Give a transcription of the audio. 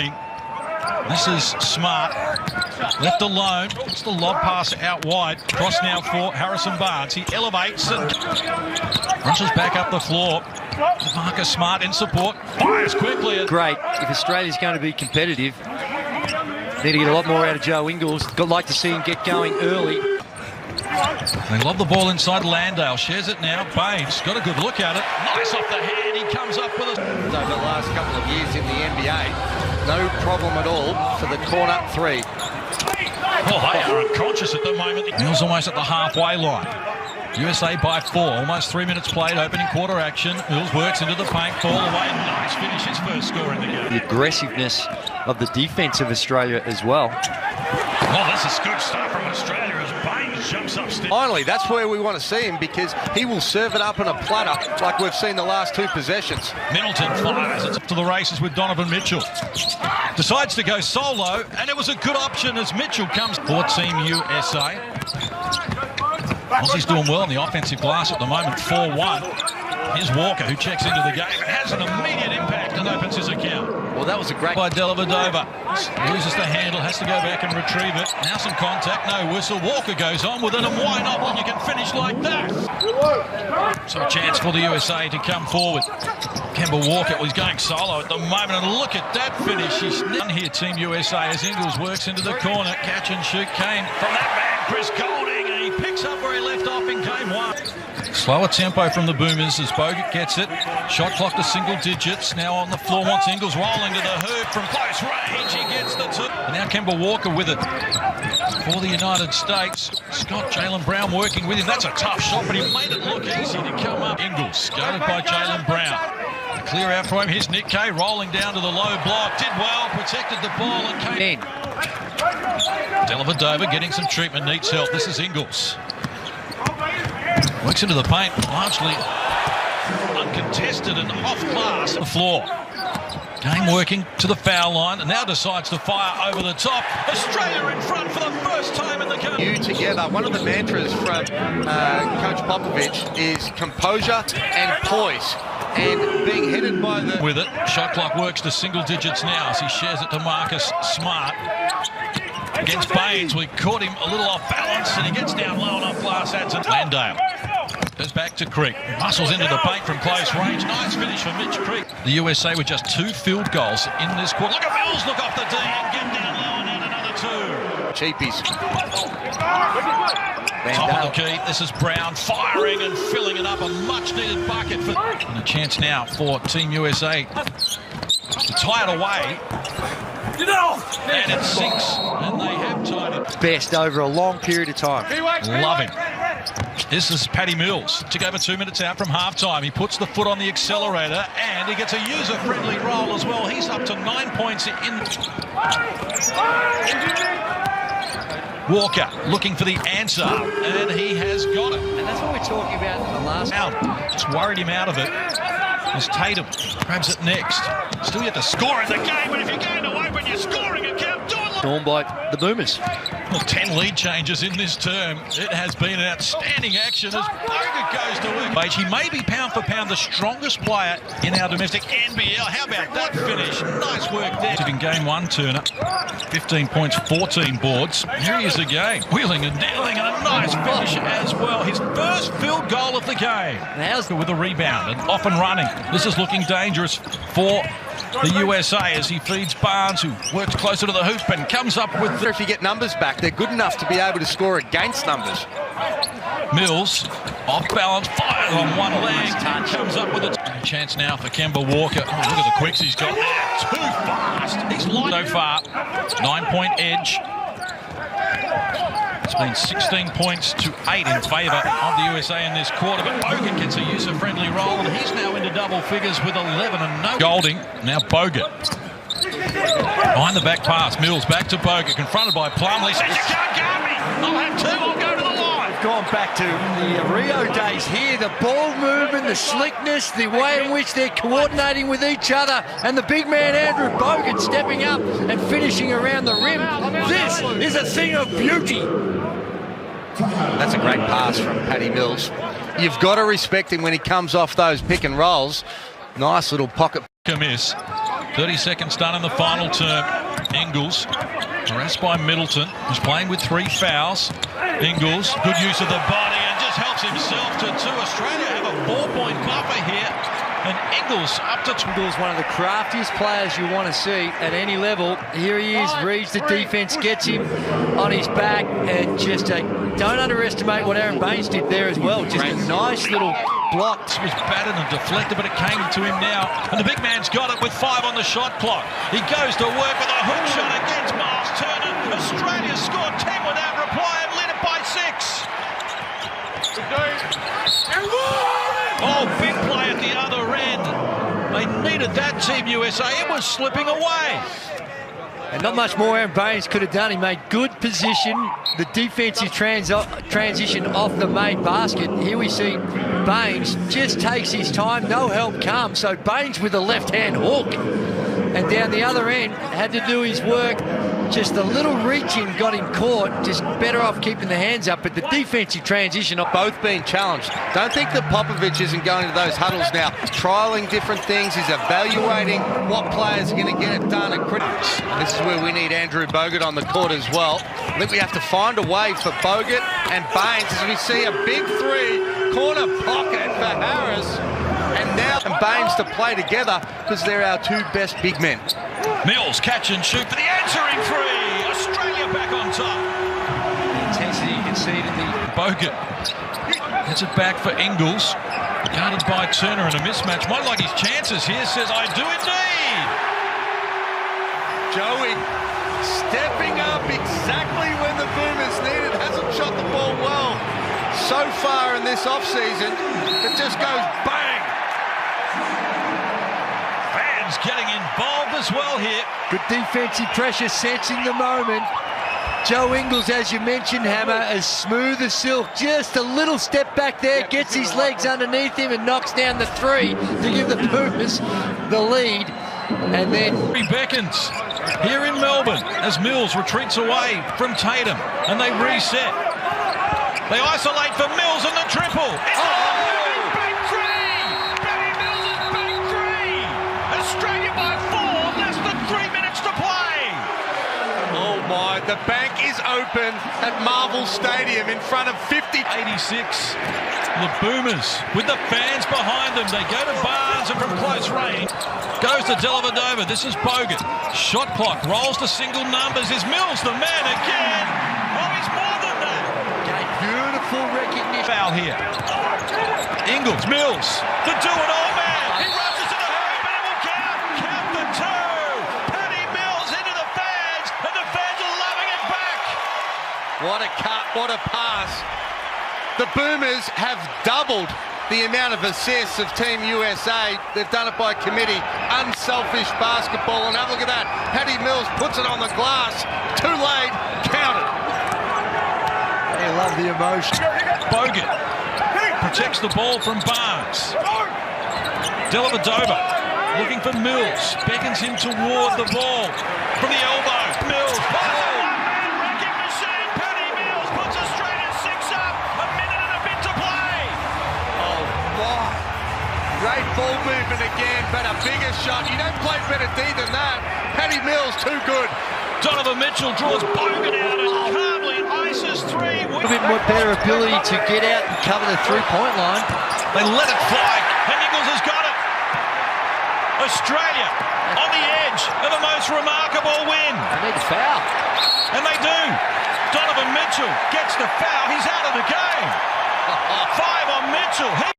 screen. This is Smart, left alone. It's the lob pass out wide. Cross now for Harrison Barnes. He elevates and rushes back up the floor. Marcus Smart in support, fires quickly. Great. If Australia's going to be competitive, need to get a lot more out of Joe Ingles. I'd like to see him get going early. They lob the ball inside. Landale shares it now. Baines got a good look at it. Nice off the hand. He comes up with it. Over the last couple of years in the NBA, no problem at all for the corner three. Oh, they are unconscious at the moment. Mills almost at the halfway line. USA by 4. Almost 3 minutes played. Opening quarter action. Mills works into the paint. Ball away. Nice finish. His first score in the game. The aggressiveness of the defense of Australia as well. Oh, this is good stuff from Australia as Baines jumps upstairs. Finally, that's where we want to see him, because he will serve it up in a platter like we've seen the last two possessions. Middleton fires. It's up to the races with Donovan Mitchell. Decides to go solo, and it was a good option as Mitchell comes for Team USA. Aussie's doing well on the offensive glass at the moment, 4-1. Here's Walker, who checks into the game and has an immediate impact and opens his account. Well, that was a great... By Dellavedova. Loses the handle, has to go back and retrieve it. Now some contact, no whistle. Walker goes on with it, and why not when you can finish like that? So a chance for the USA to come forward. Kemba Walker, well, he's going solo at the moment, and look at that finish. He's done here, Team USA, as Ingles works into the corner. Catch and shoot Kane from that man, Chris Golding, and he picks up where he left off in game 1. Slower tempo from the Boomers as Bogut gets it. Shot clock to single digits. Now on the floor, wants Ingles rolling to the hoop from close range. He gets the two. And now Kemba Walker with it for the United States. Scott Jaylen Brown working with him. That's a tough shot, but he made it look easy to come up. Ingles guarded by Jaylen Brown. A clear out for him. Here's Nick Kay rolling down to the low block. Did well, protected the ball and came in. Dellavedova getting some treatment, needs help. This is Ingles. Works into the paint, largely uncontested and off glass. The floor. Game working to the foul line and now decides to fire over the top. Australia in front for the first time in the game. You together. One of the mantras from Coach Popovich is composure and poise. And being headed by the... With it, shot clock works to single digits now as he shares it to Marcus Smart. Against Baines, we caught him a little off balance and he gets down low and off glass, adds it. Landale goes back to Creek, muscles into the paint from close range. Nice finish for Mitch Creek. The USA with just 2 field goals in this quarter. Look at Mills look off the D and get down low and add another 2. Cheapies. Top of the key, this is Brown firing and filling it up, a much needed bucket for... And a chance now for Team USA to tie it away. And it sinks, and they have tied it. Best over a long period of time. Love him. This is Patti Mills. Took over 2 minutes out from halftime. He puts the foot on the accelerator, and he gets a user-friendly roll as well. He's up to 9 points in... Walker looking for the answer, and he has got it. And that's what we're talking about in the last round. Just worried him out of it. As Tatum grabs it next. Still yet to score in the game, but if you're going to open your scoring account, do it. Drawn by the Boomers. Well, 10 lead changes in this term. It has been an outstanding action as Bogut goes to work. He may be pound for pound the strongest player in our domestic NBL. How about that finish? Nice work there. In game 1, Turner, 15 points, 14 boards. Here he is again, wheeling and dealing, and a nice finish as well. His first field goal of the game. How's with a rebound and off and running. This is looking dangerous for the USA as he feeds Barnes, who works closer to the hoop and comes up with... If you get numbers back, they're good enough to be able to score against numbers. Mills, off balance, fires on one leg, comes up with a chance now for Kemba Walker. Oh, look at the quicks he's got there. Too fast. He's light so far. 9-point edge. It's been 16 points to 8 in favour of the USA in this quarter, but Bogut gets a user-friendly roll, and he's now into double figures with 11 and no. Golding, now Bogut. Behind the back pass, Mills back to Bogut, confronted by Plumlee. Says, you can't guard me. I'll have 2, I'll go to the line. Gone back to the Rio days here, the ball movement, the slickness, the way in which they're coordinating with each other, and the big man Andrew Bogut stepping up and finishing around the rim. This is a thing of beauty. That's a great pass from Patti Mills. You've got to respect him when he comes off those pick and rolls. Nice little pocket miss. 30 seconds done in the final term. Ingles, harassed by Middleton, who's playing with 3 fouls. Ingles, good use of the body and just helps himself to 2. Australia have a 4-point buffer here. And Ingles up to... Ingles, one of the craftiest players you want to see at any level. Here he is, reads the defence, gets him on his back, and just don't underestimate what Aaron Baines did there as well. Just a nice little block. This was battered and deflected, but it came to him now. And the big man's got it with 5 on the shot clock. He goes to work with a hook shot against Miles Turner. Australia scored 10 without reply and led it by 6. Oh, big play at the other end. They needed that, Team USA. It was slipping away. And not much more Aaron Baines could have done. He made good position. The defensive transition off the made basket. Here we see Baines just takes his time. No help comes. So Baines with a left-hand hook. And down the other end, had to do his work. Just a little reaching got him caught. Just better off keeping the hands up. But the defensive transition... Both being challenged. Don't think that Popovich isn't going to those huddles now. Trialling different things. He's evaluating what players are going to get it done at critics. This is where we need Andrew Bogut on the court as well. I think we have to find a way for Bogut and Baines as we see a big 3 corner pocket for Harris. And now Baines to play together because they're our 2 best big men. Mills catch and shoot for the answering 3. Australia back on top. The intensity you can see in the... Bogut gets it back for Ingles. Guarded by Turner in a mismatch. Might like his chances here. Says, I do indeed. Joey stepping up exactly when the Boomers need it. Hasn't shot the ball well so far in this offseason. It just goes bang. Fans getting involved as well here. Good defensive pressure, sensing the moment. Joe Ingles, as you mentioned, Hammer, as smooth as silk. Just a little step back there, gets his legs underneath him and knocks down the 3 to give the Boomers the lead. And then... He beckons here in Melbourne as Mills retreats away from Tatum and they reset. They isolate for Mills and the triple. Bang 3! Pэтti Mills is bang 3! Australia by 4, less than 3 minutes to play. Oh my, the bank is open at Marvel Stadium in front of 86. The Boomers with the fans behind them. They go to Barnes and from close range. Goes to Dellavedova. This is Bogut. Shot clock rolls to single numbers. Is Mills the man again? Oh, he's more than that. Okay, beautiful recognition. Foul here. Ingles, Mills, the do-it-all man. He rushes to the hoop and it will count. Count the 2. Pэтti Mills into the fans and the fans are loving it back. What a cut, what a pass. The Boomers have doubled the amount of assists of Team USA. They've done it by committee. Unselfish basketball. And have a look at that. Pэтti Mills puts it on the glass. Too late. Counted. They love the emotion. Bogut protects the ball from Barnes. Dellavedova looking for Mills. Beckons him toward the ball. From the elbow. Mills. Great ball movement again, but a bigger shot. You don't play better D than that. Pэтti Mills, too good. Donovan Mitchell draws Bogut out and calmly ices 3. A bit more better ability to get out and cover the 3-point line. They let it fly, and Ingles has got it. Australia on the edge of the most remarkable win. They need a foul. And they do. Donovan Mitchell gets the foul. He's out of the game. 5 on Mitchell.